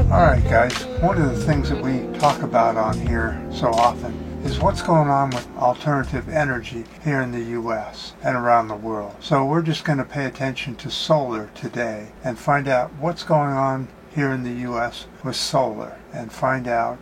Alright guys, one of the things that we talk about on here so often is what's going on with alternative energy here in the US and around the world. So we're just going to pay attention to solar today and find out what's going on here in the US with solar and find out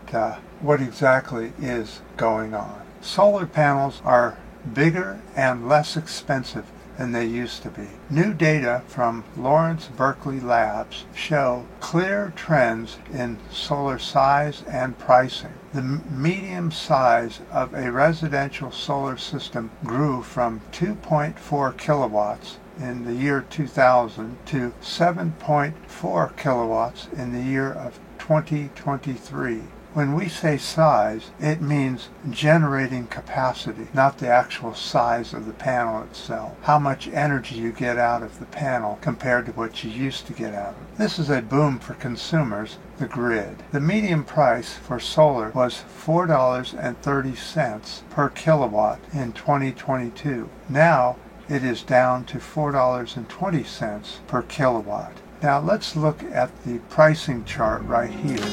what exactly is going on. Solar panels are bigger and less expensive than they used to be. New data from Lawrence Berkeley Labs show clear trends in solar size and pricing. The medium size of a residential solar system grew from 2.4 kilowatts in the year 2000 to 7.4 kilowatts in the year of 2023. When we say size, it means generating capacity, not the actual size of the panel itself. How much energy you get out of the panel compared to what you used to get out of it. This is a boom for consumers, the grid. The median price for solar was $4.30 per kilowatt in 2022. Now it is down to $4.20 per kilowatt. Now let's look at the pricing chart right here.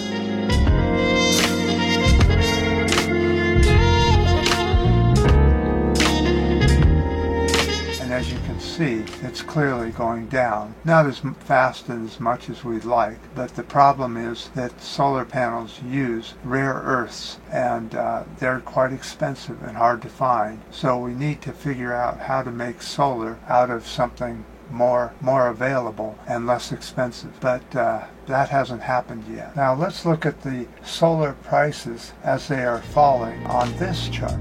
As you can see, it's clearly going down. Not as fast and as much as we'd like, but the problem is that solar panels use rare earths and they're quite expensive and hard to find. So we need to figure out how to make solar out of something more available and less expensive. But that hasn't happened yet. Now let's look at the solar prices as they are falling on this chart.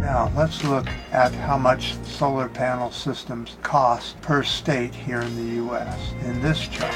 Now let's look at how much solar panel systems cost per state here in the US in this chart.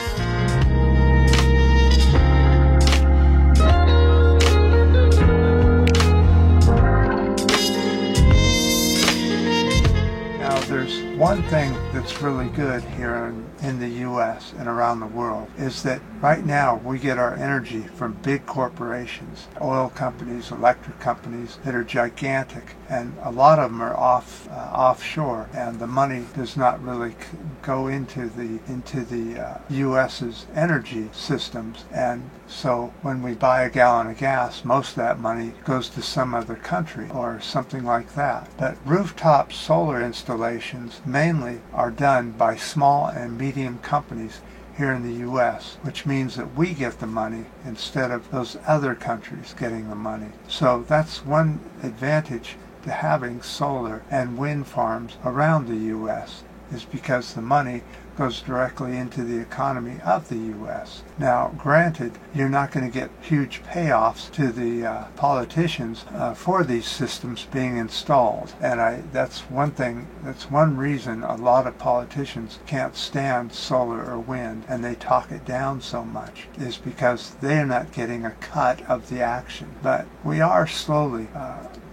Now there's one thing that's really good here in the US and around the world is that right now we get our energy from big corporations, oil companies, electric companies that are gigantic, and a lot of them are offshore, and the money does not really go into the US's energy systems. And so when we buy a gallon of gas, most of that money goes to some other country or something like that. But rooftop solar installations mainly are done by small and medium companies here in the US, which means that we get the money instead of those other countries getting the money. So that's one advantage to having solar and wind farms around the US, is because the money goes directly into the economy of the U.S. Now, granted, you're not going to get huge payoffs to the politicians for these systems being installed, and that's one reason a lot of politicians can't stand solar or wind, and they talk it down so much, is because they're not getting a cut of the action. But we are slowly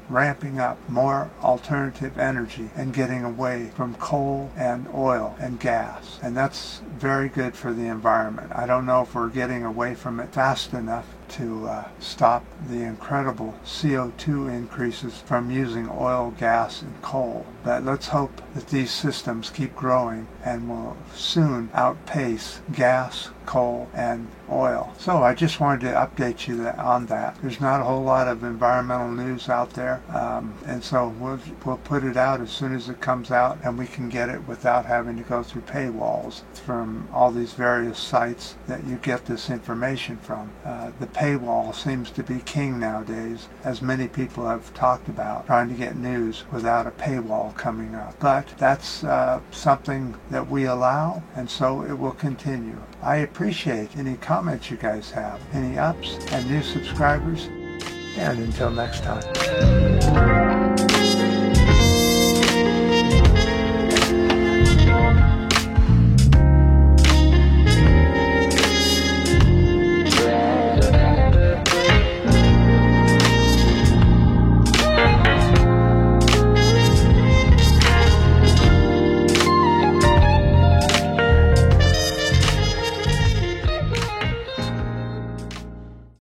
ramping up more alternative energy and getting away from coal and oil and gas. And that's very good for the environment. I don't know if we're getting away from it fast enough to stop the incredible CO2 increases from using oil, gas, and coal. But let's hope that these systems keep growing and will soon outpace gas, coal, and oil. So I just wanted to update you on that. There's not a whole lot of environmental news out there, and so we'll put it out as soon as it comes out, and we can get it without having to go through paywalls from all these various sites that you get this information from. The paywall seems to be king nowadays, as many people have talked about, trying to get news without a paywall coming up. But that's something that we allow, and so it will continue. I appreciate any comments you guys have, any ups and new subscribers, and until next time.